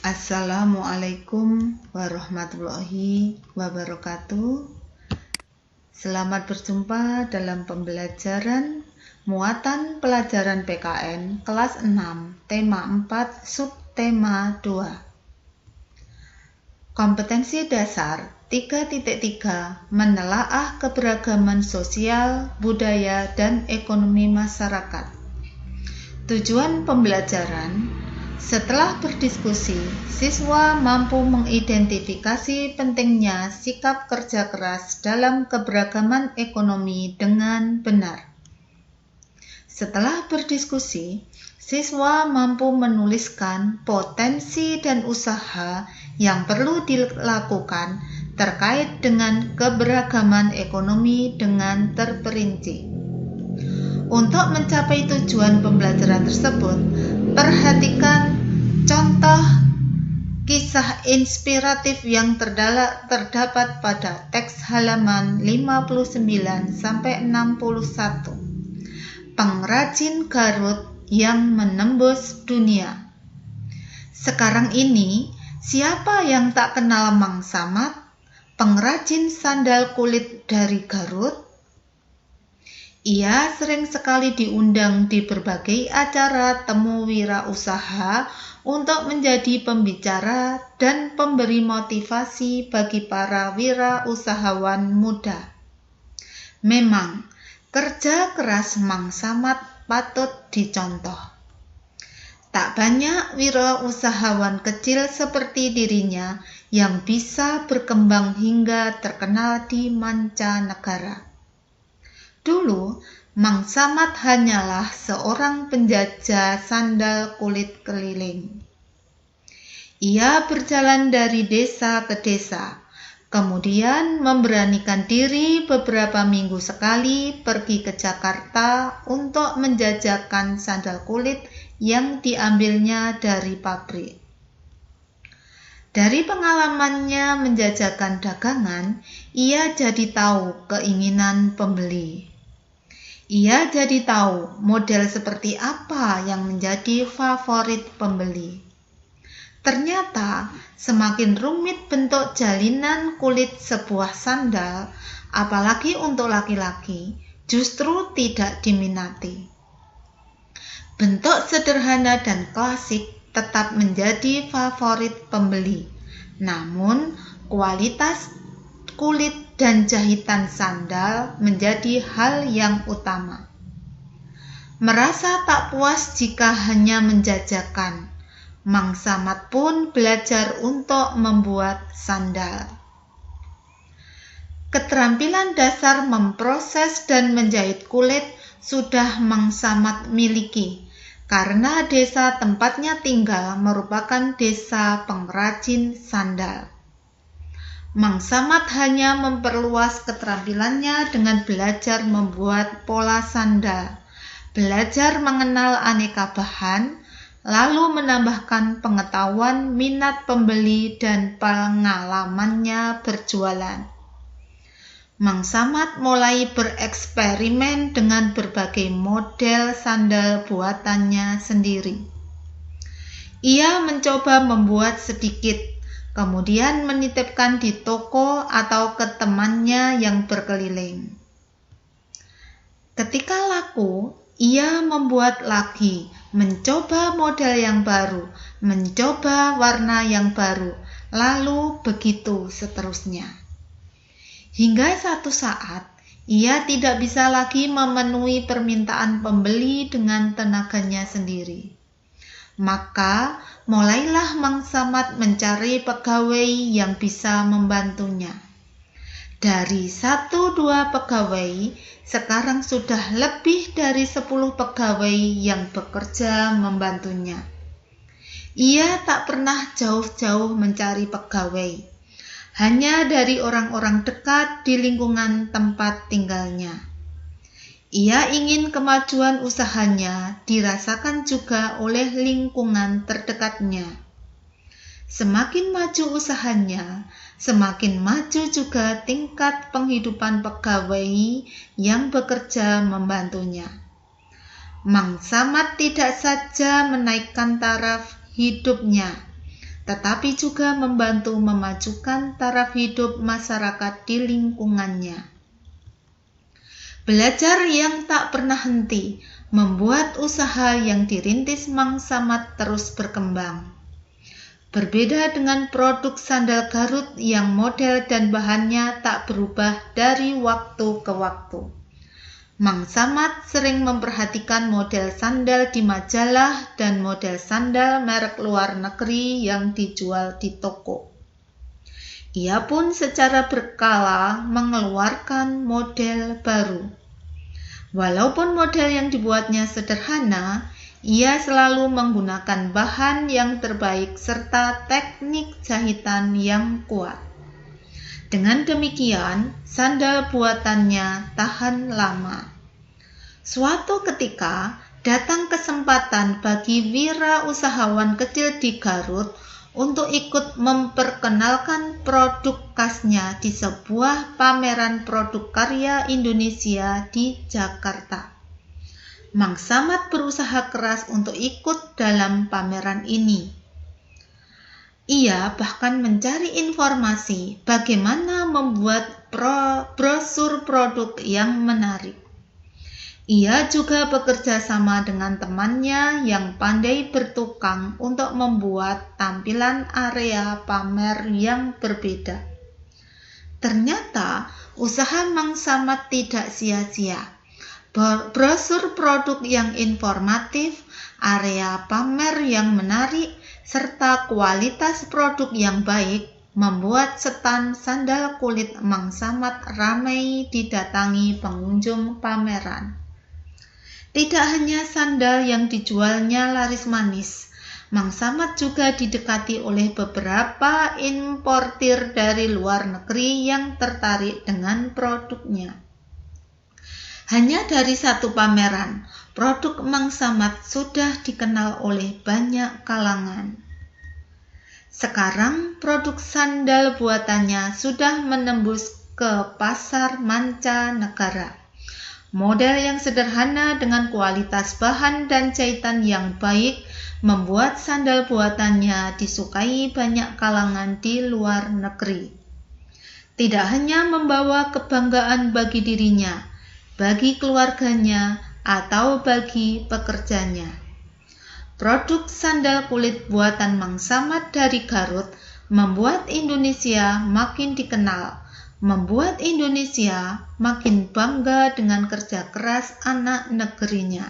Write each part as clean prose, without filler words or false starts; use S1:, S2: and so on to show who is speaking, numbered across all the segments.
S1: Assalamualaikum warahmatullahi wabarakatuh. Selamat berjumpa dalam pembelajaran muatan pelajaran PKN kelas 6, tema 4, subtema 2. Kompetensi dasar 3.3 menelaah keberagaman sosial, budaya, dan ekonomi masyarakat. Tujuan pembelajaran: setelah berdiskusi, siswa mampu mengidentifikasi pentingnya sikap kerja keras dalam keberagaman ekonomi dengan benar. Setelah berdiskusi, siswa mampu menuliskan potensi dan usaha yang perlu dilakukan terkait dengan keberagaman ekonomi dengan terperinci. Untuk mencapai tujuan pembelajaran tersebut, perhatikan contoh kisah inspiratif yang terdapat pada teks halaman 59-61. Pengrajin Garut yang menembus dunia. Sekarang ini, siapa yang tak kenal Mang Samad, pengrajin sandal kulit dari Garut? Ia sering sekali diundang di berbagai acara temu wirausaha untuk menjadi pembicara dan pemberi motivasi bagi para wirausahawan muda. Memang, kerja keras Mang Samad patut dicontoh. Tak banyak wirausahawan kecil seperti dirinya yang bisa berkembang hingga terkenal di mancanegara. Dulu, Mang Samad hanyalah seorang penjajah sandal kulit keliling. Ia berjalan dari desa ke desa, kemudian memberanikan diri beberapa minggu sekali pergi ke Jakarta untuk menjajakan sandal kulit yang diambilnya dari pabrik. Dari pengalamannya menjajakan dagangan, ia jadi tahu keinginan pembeli. Ia jadi tahu model seperti apa yang menjadi favorit pembeli. Ternyata semakin rumit bentuk jalinan kulit sebuah sandal, apalagi untuk laki-laki, justru tidak diminati. Bentuk sederhana dan klasik tetap menjadi favorit pembeli. Namun, kualitas kulit dan jahitan sandal menjadi hal yang utama. Merasa tak puas jika hanya menjajakan, Mang Samad pun belajar untuk membuat sandal. Keterampilan dasar memproses dan menjahit kulit sudah Mang Samad miliki, karena desa tempatnya tinggal merupakan desa pengrajin sandal. Mang Samad hanya memperluas keterampilannya dengan belajar membuat pola sandal, belajar mengenal aneka bahan, lalu menambahkan pengetahuan minat pembeli dan pengalamannya berjualan. Mang Samad mulai bereksperimen dengan berbagai model sandal buatannya sendiri. Ia mencoba membuat sedikit, kemudian menitipkan di toko atau ke temannya yang berkeliling. Ketika laku, ia membuat lagi, mencoba model yang baru, mencoba warna yang baru, lalu begitu seterusnya. Hingga satu saat, ia tidak bisa lagi memenuhi permintaan pembeli dengan tenaganya sendiri. Maka, mulailah Mang Samad mencari pegawai yang bisa membantunya. Dari 1-2 pegawai, sekarang sudah lebih dari 10 pegawai yang bekerja membantunya. Ia tak pernah jauh-jauh mencari pegawai, hanya dari orang-orang dekat di lingkungan tempat tinggalnya. Ia ingin kemajuan usahanya dirasakan juga oleh lingkungan terdekatnya. Semakin maju usahanya, semakin maju juga tingkat penghidupan pegawai yang bekerja membantunya. Mang Samad tidak saja menaikkan taraf hidupnya, tetapi juga membantu memajukan taraf hidup masyarakat di lingkungannya. Belajar yang tak pernah henti membuat usaha yang dirintis Mang Samad terus berkembang. Berbeda dengan produk sandal Garut yang model dan bahannya tak berubah dari waktu ke waktu. Mang Samad sering memperhatikan model sandal di majalah dan model sandal merek luar negeri yang dijual di toko. Ia pun secara berkala mengeluarkan model baru. Walaupun model yang dibuatnya sederhana, ia selalu menggunakan bahan yang terbaik serta teknik jahitan yang kuat. Dengan demikian, sandal buatannya tahan lama. Suatu ketika, datang kesempatan bagi wirausahawan kecil di Garut untuk ikut memperkenalkan produk khasnya di sebuah pameran produk karya Indonesia di Jakarta. Mang Samad berusaha keras untuk ikut dalam pameran ini. Ia bahkan mencari informasi bagaimana membuat brosur produk yang menarik. Ia juga bekerja sama dengan temannya yang pandai bertukang untuk membuat tampilan area pamer yang berbeda. Ternyata usaha Mang Samad tidak sia-sia. Brosur produk yang informatif, area pamer yang menarik, serta kualitas produk yang baik membuat stan sandal kulit Mang Samad ramai didatangi pengunjung pameran. Tidak hanya sandal yang dijualnya laris manis, Mang Samad juga didekati oleh beberapa importir dari luar negeri yang tertarik dengan produknya. Hanya dari satu pameran, produk Mang Samad sudah dikenal oleh banyak kalangan. Sekarang produk sandal buatannya sudah menembus ke pasar mancanegara. Model yang sederhana dengan kualitas bahan dan jahitan yang baik membuat sandal buatannya disukai banyak kalangan di luar negeri. Tidak hanya membawa kebanggaan bagi dirinya, bagi keluarganya, atau bagi pekerjanya. Produk sandal kulit buatan Mang Samad dari Garut membuat Indonesia makin dikenal, membuat Indonesia makin bangga dengan kerja keras anak negerinya.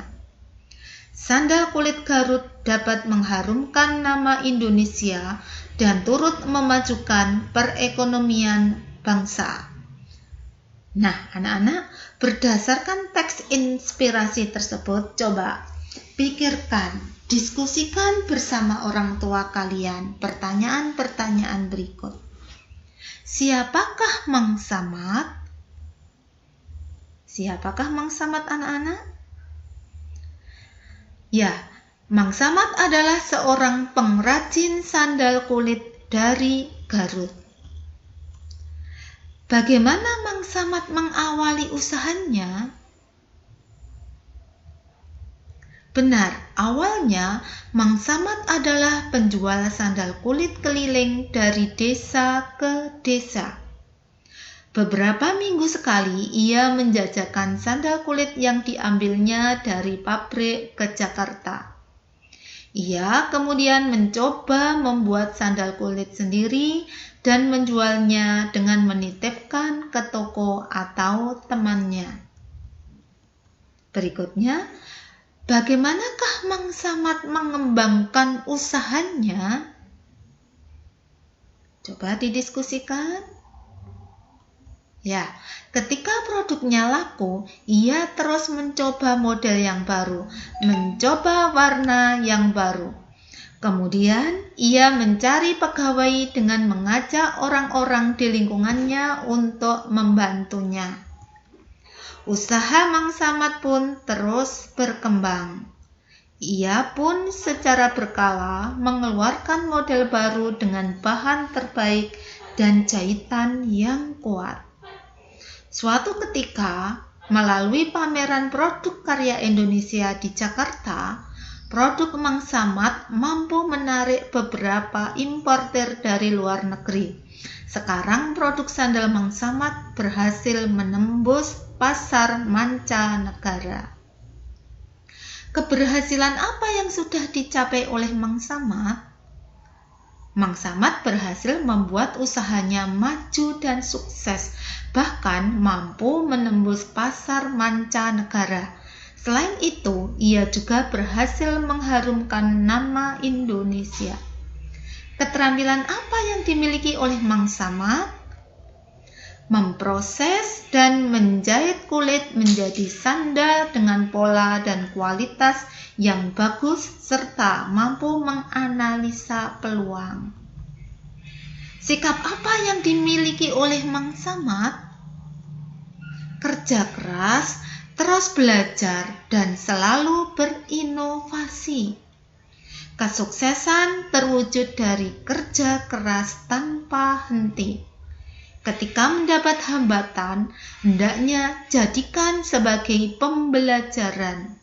S1: Sandal kulit Garut dapat mengharumkan nama Indonesia dan turut memajukan perekonomian bangsa. Nah, anak-anak, berdasarkan teks inspirasi tersebut, coba pikirkan, diskusikan bersama orang tua kalian pertanyaan-pertanyaan berikut. Siapakah Mang Samad? Siapakah Mang Samad, anak-anak? Ya, Mang Samad adalah seorang pengrajin sandal kulit dari Garut. Bagaimana Mang Samad mengawali usahanya? Benar, awalnya Mang Samad adalah penjual sandal kulit keliling dari desa ke desa. Beberapa minggu sekali ia menjajakan sandal kulit yang diambilnya dari pabrik ke Jakarta. Ia kemudian mencoba membuat sandal kulit sendiri dan menjualnya dengan menitipkan ke toko atau temannya. Berikutnya, bagaimanakah Mang Samad mengembangkan usahanya? Coba didiskusikan. Ya, ketika produknya laku, ia terus mencoba model yang baru, mencoba warna yang baru. Kemudian, ia mencari pegawai dengan mengajak orang-orang di lingkungannya untuk membantunya. Usaha Mang Samad pun terus berkembang. Ia pun secara berkala mengeluarkan model baru dengan bahan terbaik dan jahitan yang kuat. Suatu ketika, melalui pameran produk karya Indonesia di Jakarta, produk Mangsamat mampu menarik beberapa importer dari luar negeri. Sekarang produk sandal Mangsamat berhasil menembus pasar mancanegara. Keberhasilan apa yang sudah dicapai oleh Mangsamat? Mangsamat berhasil membuat usahanya maju dan sukses, bahkan mampu menembus pasar mancanegara. Selain itu, ia juga berhasil mengharumkan nama Indonesia. Keterampilan apa yang dimiliki oleh Mangsamat? Memproses dan menjahit kulit menjadi sandal dengan pola dan kualitas yang bagus serta mampu menganalisa peluang. Sikap apa yang dimiliki oleh Mangsamat? Kerja keras, terus belajar, dan selalu berinovasi. Kesuksesan terwujud dari kerja keras tanpa henti. Ketika mendapat hambatan, hendaknya jadikan sebagai pembelajaran.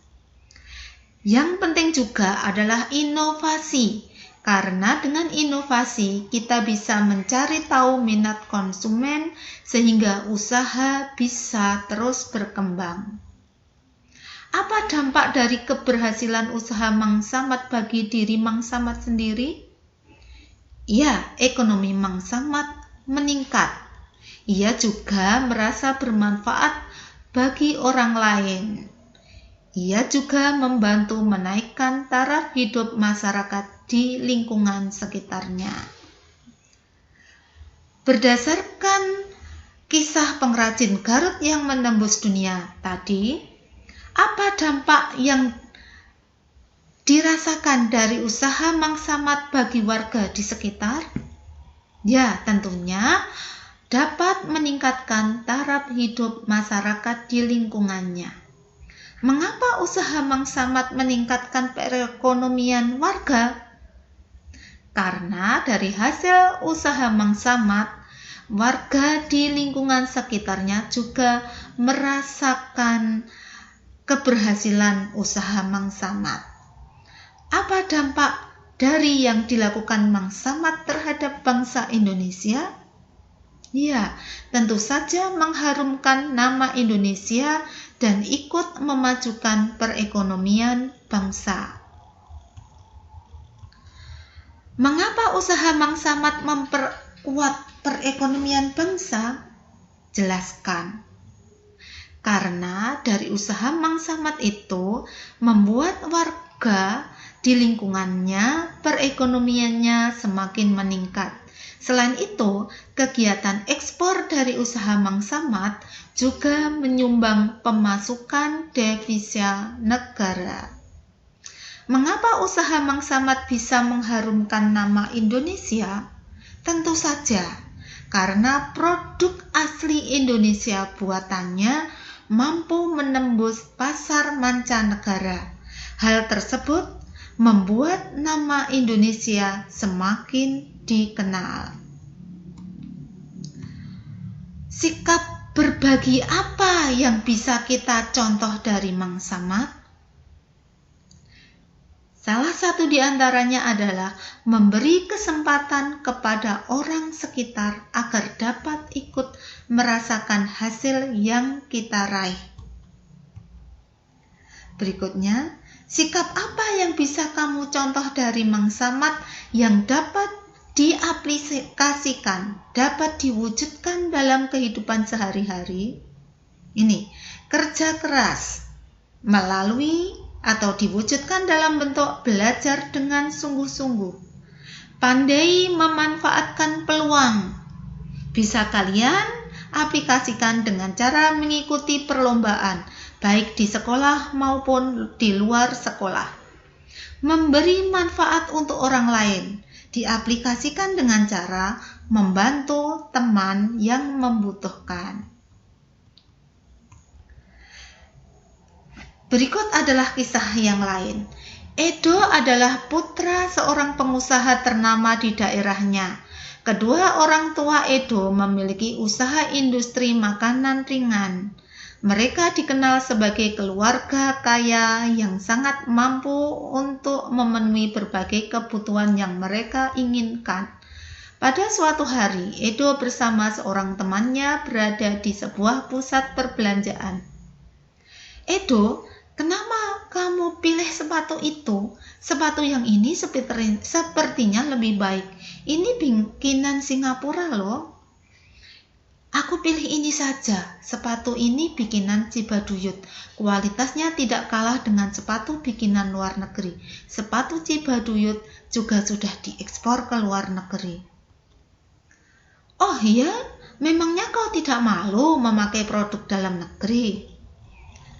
S1: Yang penting juga adalah inovasi, karena dengan inovasi kita bisa mencari tahu minat konsumen sehingga usaha bisa terus berkembang. Apa dampak dari keberhasilan usaha Mangsamat bagi diri Mangsamat sendiri? Ya, ekonomi Mangsamat meningkat. Ia juga merasa bermanfaat bagi orang lain. Ia juga membantu menaikkan taraf hidup masyarakat di lingkungan sekitarnya. Berdasarkan kisah pengrajin Garut yang menembus dunia tadi, apa dampak yang dirasakan dari usaha Mangsamat bagi warga di sekitar? Ya, tentunya dapat meningkatkan taraf hidup masyarakat di lingkungannya. Mengapa usaha Mangsamat meningkatkan perekonomian warga? Karena dari hasil usaha Mangsamat, warga di lingkungan sekitarnya juga merasakan keberhasilan usaha Mangsamat. Apa dampak dari yang dilakukan Mangsamat terhadap bangsa Indonesia? Ya, tentu saja mengharumkan nama Indonesia dan ikut memajukan perekonomian bangsa. Mengapa usaha Mangsamat memperkuat perekonomian bangsa? Jelaskan. Karena dari usaha Mangsamat itu membuat warga di lingkungannya perekonomiannya semakin meningkat. Selain itu, kegiatan ekspor dari usaha Mangsamat juga menyumbang pemasukan devisa negara. Mengapa usaha Mangsamat bisa mengharumkan nama Indonesia? Tentu saja, karena produk asli Indonesia buatannya mampu menembus pasar mancanegara. Hal tersebut membuat nama Indonesia semakin dikenal. Sikap berbagi apa yang bisa kita contoh dari Mangsamat? Salah satu di antaranya adalah memberi kesempatan kepada orang sekitar agar dapat ikut merasakan hasil yang kita raih. Berikutnya, sikap apa yang bisa kamu contoh dari Mangsamat yang dapat diaplikasikan, dapat diwujudkan dalam kehidupan sehari-hari? Ini, kerja keras melalui atau diwujudkan dalam bentuk belajar dengan sungguh-sungguh. Pandai memanfaatkan peluang. Bisa kalian aplikasikan dengan cara mengikuti perlombaan, baik di sekolah maupun di luar sekolah. Memberi manfaat untuk orang lain diaplikasikan dengan cara membantu teman yang membutuhkan. Berikut adalah kisah yang lain. Edo adalah putra seorang pengusaha ternama di daerahnya. Kedua orang tua Edo memiliki usaha industri makanan ringan. Mereka dikenal sebagai keluarga kaya yang sangat mampu untuk memenuhi berbagai kebutuhan yang mereka inginkan. Pada suatu hari, Edo bersama seorang temannya berada di sebuah pusat perbelanjaan. "Edo, kenapa kamu pilih sepatu itu? Sepatu yang ini sepertinya lebih baik. Ini bikinan Singapura loh." "Aku pilih ini saja. Sepatu ini bikinan Cibaduyut. Kualitasnya tidak kalah dengan sepatu bikinan luar negeri. Sepatu Cibaduyut juga sudah diekspor ke luar negeri." "Oh iya, memangnya kau tidak malu memakai produk dalam negeri?"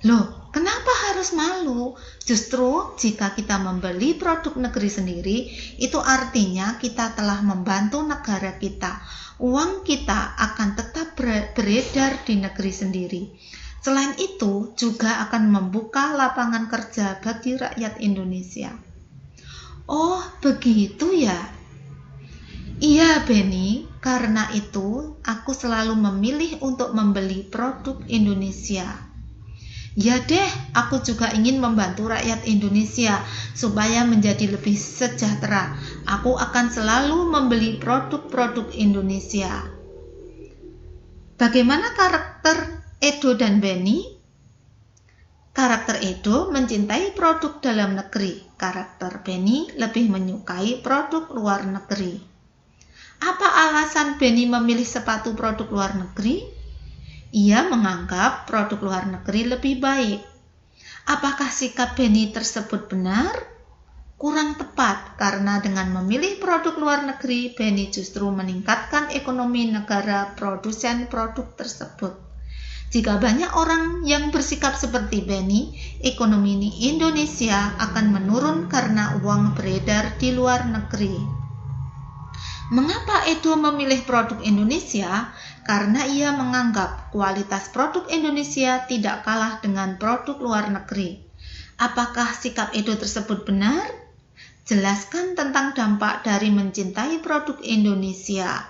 S1: "Loh, kenapa harus malu? Justru jika kita membeli produk negeri sendiri, itu artinya kita telah membantu negara kita. Uang kita akan tetap beredar di negeri sendiri. Selain itu, juga akan membuka lapangan kerja bagi rakyat Indonesia." "Oh, begitu ya?" "Iya, Benny, karena itu aku selalu memilih untuk membeli produk Indonesia." "Ya deh, aku juga ingin membantu rakyat Indonesia supaya menjadi lebih sejahtera. Aku akan selalu membeli produk-produk Indonesia." Bagaimana karakter Edo dan Benny? Karakter Edo mencintai produk dalam negeri. Karakter Benny lebih menyukai produk luar negeri. Apa alasan Benny memilih sepatu produk luar negeri? Ia menganggap produk luar negeri lebih baik. Apakah sikap Benny tersebut benar? Kurang tepat, karena dengan memilih produk luar negeri, Benny justru meningkatkan ekonomi negara produsen produk tersebut. Jika banyak orang yang bersikap seperti Benny, ekonomi Indonesia akan menurun karena uang beredar di luar negeri. Mengapa Edo memilih produk Indonesia? Karena ia menganggap kualitas produk Indonesia tidak kalah dengan produk luar negeri. Apakah sikap Edo tersebut benar? Jelaskan tentang dampak dari mencintai produk Indonesia.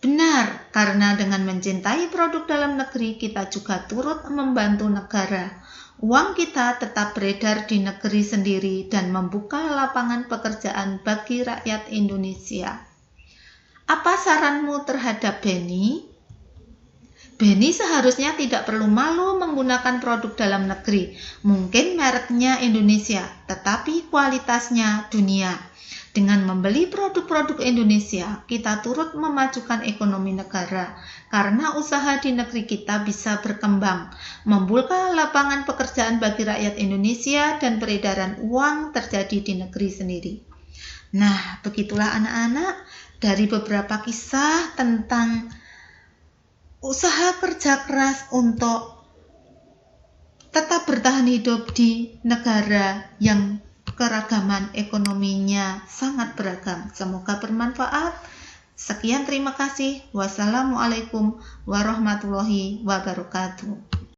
S1: Benar, karena dengan mencintai produk dalam negeri, kita juga turut membantu negara. Uang kita tetap beredar di negeri sendiri dan membuka lapangan pekerjaan bagi rakyat Indonesia. Apa saranmu terhadap Benny? Benny seharusnya tidak perlu malu menggunakan produk dalam negeri. Mungkin mereknya Indonesia, tetapi kualitasnya dunia. Dengan membeli produk-produk Indonesia, kita turut memajukan ekonomi negara, karena usaha di negeri kita bisa berkembang, membuka lapangan pekerjaan bagi rakyat Indonesia, dan peredaran uang terjadi di negeri sendiri. Nah, begitulah anak-anak, dari beberapa kisah tentang usaha kerja keras untuk tetap bertahan hidup di negara yang keragaman ekonominya sangat beragam. Semoga bermanfaat. Sekian, terima kasih. Wassalamualaikum warahmatullahi wabarakatuh.